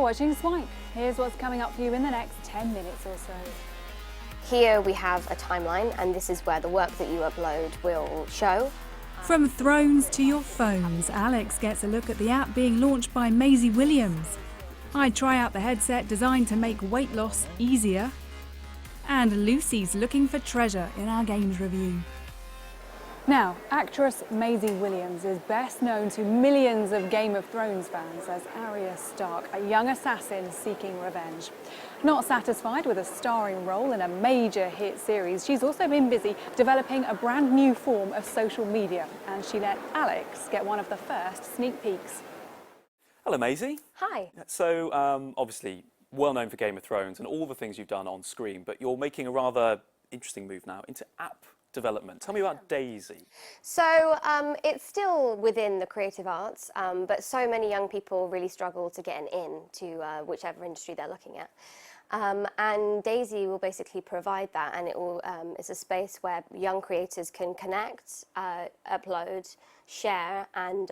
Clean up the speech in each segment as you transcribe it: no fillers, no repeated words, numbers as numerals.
You're watching Swipe. Here's what's coming up for you in the next 10 minutes or so. Here we have a timeline, and this is where the work that you upload will show. From thrones to your phones, Alex gets a look at the app being launched by Maisie Williams. I try out the headset designed to make weight loss easier. And Lucy's looking for treasure in our games review. Now, actress Maisie Williams is best known to millions of Game of Thrones fans as Arya Stark, a young assassin seeking revenge. Not satisfied with a starring role in a major hit series, she's also been busy developing a brand new form of social media, and she let Alex get one of the first sneak peeks. Hello, Maisie. Hi. So, obviously, well known for Game of Thrones and all the things you've done on screen, but you're making a rather interesting move now into app development. Tell me about Daisy. So it's still within the creative arts, but so many young people really struggle to get into whichever industry they're looking at. And Daisy will basically provide that, and it will it's a space where young creators can connect, upload, share, and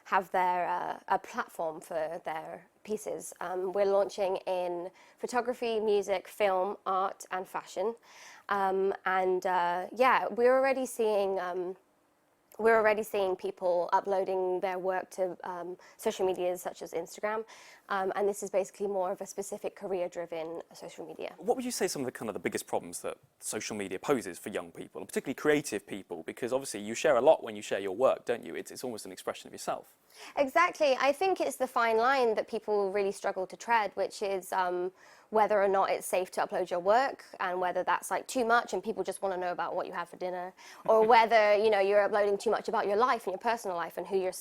have their a platform for their pieces. We're launching in photography, music, film, art, and fashion. Yeah, we're already seeing people uploading their work to social medias such as Instagram, and this is basically more of a specific career-driven social media. What would you say some of the biggest problems that social media poses for young people, and particularly creative people? Because obviously you share a lot when you share your work, don't you? It's almost an expression of yourself. Exactly. I think it's the fine line that people really struggle to tread, which is whether or not it's safe to upload your work, and whether that's like too much and people just want to know about what you had for dinner, or whether you're uploading too much about your life and your personal life and who you're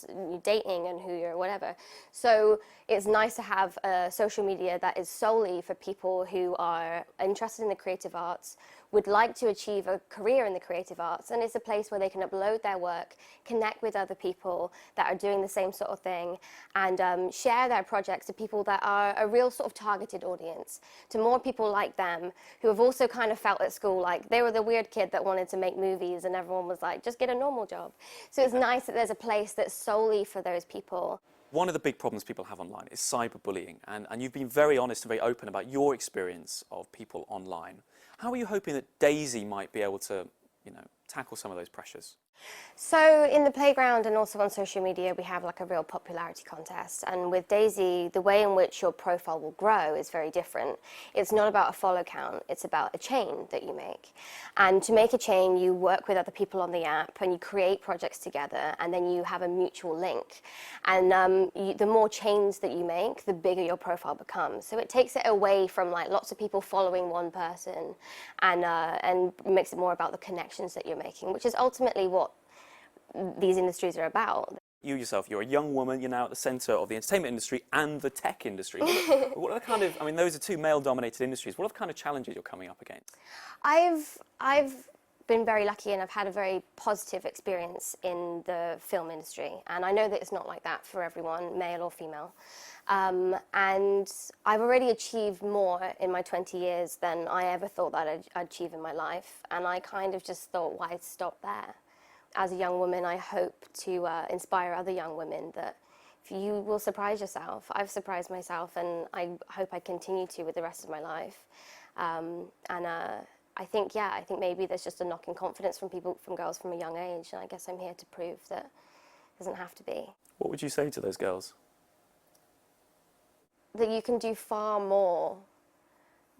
dating and who you're whatever. So it's nice to have a social media that is solely for people who are interested in the creative arts, would like to achieve a career in the creative arts, and it's a place where they can upload their work, connect with other people that are doing the same sort of thing, and share their projects to people that are a real sort of targeted audience, to more people like them who have also kind of felt at school like they were the weird kid that wanted to make movies and everyone was like, just get a normal job. So it's nice that there's a place that's solely for those people. One of the big problems people have online is cyberbullying, and you've been very honest and very open about your experience of people online. How are you hoping that Daisy might be able to, tackle some of those pressures? So in the playground and also on social media, we have like a real popularity contest. And with Daisy, the way in which your profile will grow is very different. It's not about a follow count, it's about a chain that you make. And to make a chain, you work with other people on the app and you create projects together, and then you have a mutual link. And the more chains that you make, the bigger your profile becomes. So it takes it away from like lots of people following one person, and makes it more about the connections that you're making, which is ultimately what these industries are about. You yourself, you're a young woman, you're now at the centre of the entertainment industry and the tech industry. What are the kind of, those are two male-dominated industries. What are the kind of challenges you're coming up against? I've been very lucky, and I've had a very positive experience in the film industry. And I know that it's not like that for everyone, male or female. And I've already achieved more in my 20 years than I ever thought that I'd achieve in my life. And I kind of just thought, why stop there? As a young woman, I hope to inspire other young women that you will surprise yourself. I've surprised myself, and I hope I continue to with the rest of my life. I think maybe there's just a knock in confidence from girls from a young age, and I guess I'm here to prove that it doesn't have to be. What would you say to those girls? That you can do far more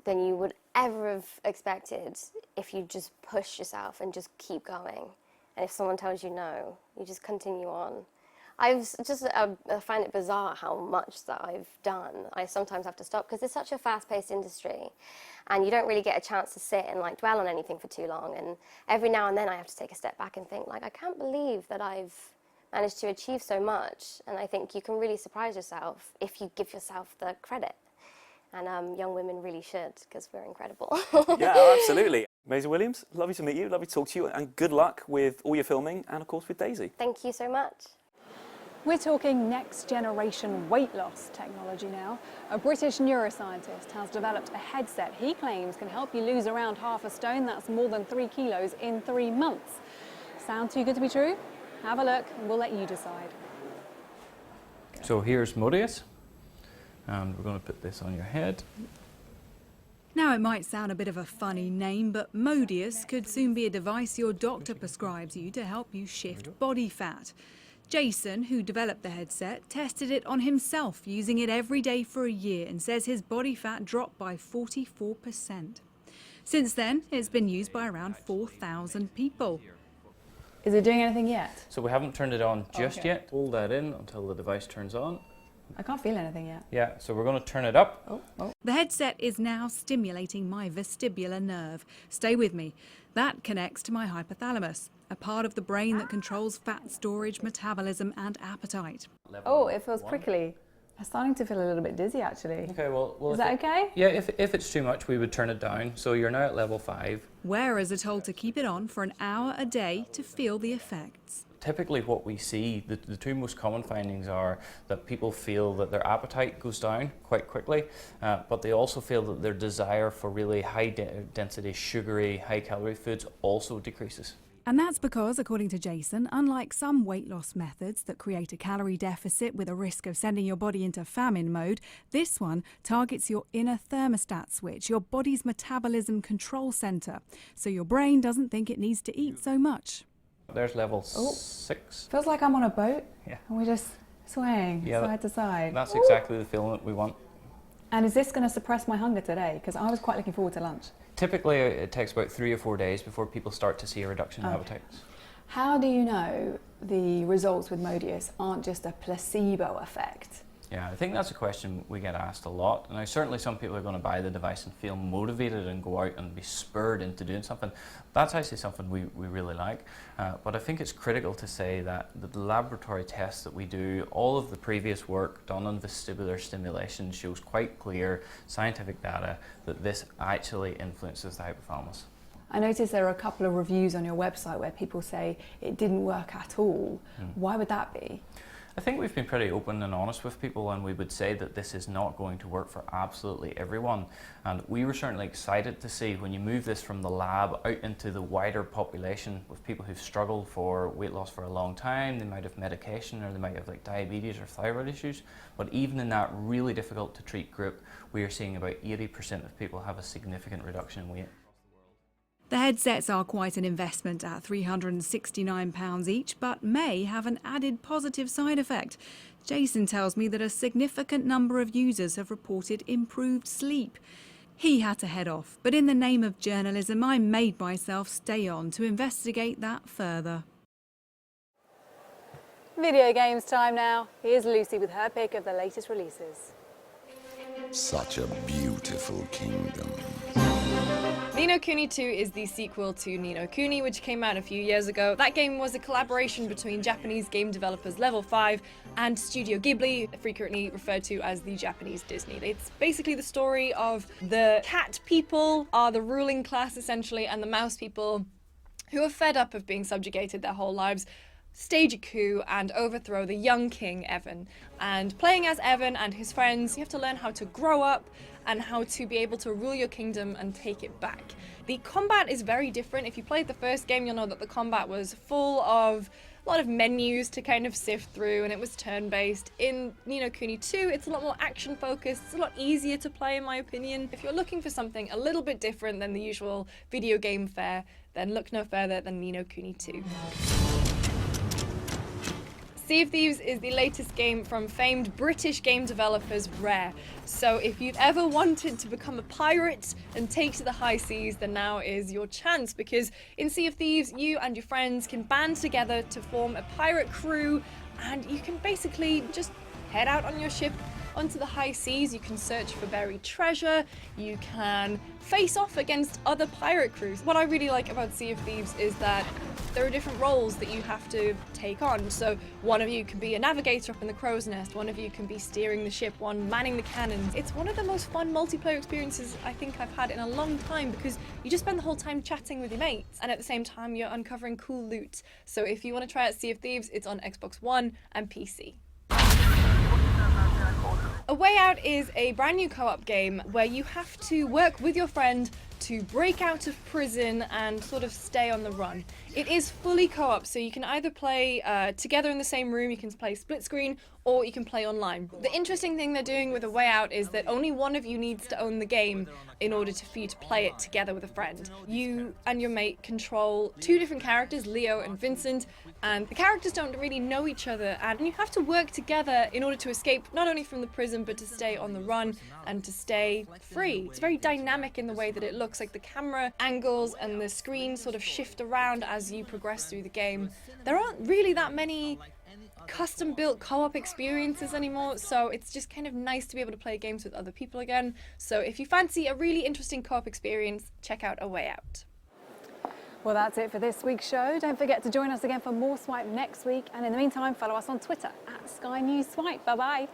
than you would ever have expected if you just push yourself and just keep going. And if someone tells you no, you just continue on. I find it bizarre how much that I've done. I sometimes have to stop because it's such a fast-paced industry, and you don't really get a chance to sit and like dwell on anything for too long. And every now and then I have to take a step back and think, like, I can't believe that I've managed to achieve so much. And I think you can really surprise yourself if you give yourself the credit. And young women really should, because we're incredible. Yeah, absolutely. Maisie Williams, lovely to meet you, lovely to talk to you, and good luck with all your filming and, of course, with Daisy. Thank you so much. We're talking next-generation weight loss technology now. A British neuroscientist has developed a headset he claims can help you lose around half a stone, that's more than 3 kilos, in 3 months. Sound too good to be true? Have a look and we'll let you decide. So here's Modius. And we're going to put this on your head. Now, it might sound a bit of a funny name, but Modius could soon be a device your doctor prescribes you to help you shift body fat. Jason, who developed the headset, tested it on himself, using it every day for a year, and says his body fat dropped by 44%. Since then, it's been used by around 4,000 people. Is it doing anything yet? So we haven't turned it on just Okay. yet. Hold that in until the device turns on. I can't feel anything yet. Yeah, so we're going to turn it up. Oh. The headset is now stimulating my vestibular nerve. Stay with me. That connects to my hypothalamus, a part of the brain that controls fat storage, metabolism and appetite. Oh, it feels prickly. I'm starting to feel a little bit dizzy, actually. Okay, well Is that okay? Yeah, if it's too much, we would turn it down. So you're now at level 5. Wearers are told to keep it on for an hour a day to feel the effects. Typically what we see, the two most common findings are that people feel that their appetite goes down quite quickly, but they also feel that their desire for really high density, sugary, high calorie foods also decreases. And that's because, according to Jason, unlike some weight loss methods that create a calorie deficit with a risk of sending your body into famine mode, this one targets your inner thermostat switch, your body's metabolism control centre, so your brain doesn't think it needs to eat so much. There's level 6. Feels like I'm on a boat. Yeah. And we're just swaying side to side. That's exactly the feeling that we want. And is this going to suppress my hunger today? Because I was quite looking forward to lunch. Typically it takes about 3 or 4 days before people start to see a reduction in appetites. How do you know the results with Modius aren't just a placebo effect? Yeah, I think that's a question we get asked a lot. Now, certainly some people are going to buy the device and feel motivated and go out and be spurred into doing something. That's actually something we really like. But I think it's critical to say that the laboratory tests that we do, all of the previous work done on vestibular stimulation shows quite clear scientific data that this actually influences the hypothalamus. I noticed there are a couple of reviews on your website where people say it didn't work at all. Why would that be? I think we've been pretty open and honest with people, and we would say that this is not going to work for absolutely everyone. And we were certainly excited to see when you move this from the lab out into the wider population with people who've struggled for weight loss for a long time. They might have medication, or they might have like diabetes or thyroid issues. But even in that really difficult to treat group, we are seeing about 80% of people have a significant reduction in weight. The headsets are quite an investment at £369 each, but may have an added positive side effect. Jason tells me that a significant number of users have reported improved sleep. He had to head off, but in the name of journalism, I made myself stay on to investigate that further. Video games time now. Here's Lucy with her pick of the latest releases. Such a beautiful kingdom. Ni No Kuni II is the sequel to Ni No Kuni, which came out a few years ago. That game was a collaboration between Japanese game developers Level 5 and Studio Ghibli, frequently referred to as the Japanese Disney. It's basically the story of the cat people are the ruling class essentially, and the mouse people, who are fed up of being subjugated their whole lives, stage a coup and overthrow the young king Evan. And playing as Evan and his friends, you have to learn how to grow up and how to be able to rule your kingdom and take it back. The combat is very different. If you played the first game, you'll know that the combat was full of a lot of menus to kind of sift through, and it was turn-based. In Ni No Kuni II, it's a lot more action-focused. It's a lot easier to play, in my opinion. If you're looking for something a little bit different than the usual video game fare, then look no further than Ni No Kuni II. Sea of Thieves is the latest game from famed British game developers Rare. So if you've ever wanted to become a pirate and take to the high seas, then now is your chance, because in Sea of Thieves, you and your friends can band together to form a pirate crew, and you can basically just head out on your ship onto the high seas. You can search for buried treasure, you can face off against other pirate crews. What I really like about Sea of Thieves is that there are different roles that you have to take on. So one of you can be a navigator up in the crow's nest, one of you can be steering the ship, one manning the cannons. It's one of the most fun multiplayer experiences I think I've had in a long time, because you just spend the whole time chatting with your mates, and at the same time you're uncovering cool loot. So if you want to try out Sea of Thieves, it's on Xbox One and PC. A Way Out is a brand new co-op game where you have to work with your friend to break out of prison and sort of stay on the run. It is fully co-op, so you can either play together in the same room, you can play split screen, or you can play online. The interesting thing they're doing with A Way Out is that only one of you needs to own the game in order for you to play it together with a friend. You and your mate control two different characters, Leo and Vincent, and the characters don't really know each other, and you have to work together in order to escape not only from the prison but to stay on the run and to stay free. It's very dynamic in the way that it looks, like the camera angles and the screen sort of shift around as you progress through the game. There aren't really that many custom-built co-op experiences anymore, so it's just kind of nice to be able to play games with other people again. So if you fancy a really interesting co-op experience, check out A Way Out. Well, that's it for this week's show. Don't forget to join us again for more Swipe next week. And in the meantime, follow us on Twitter @Sky News Swipe. Bye-bye.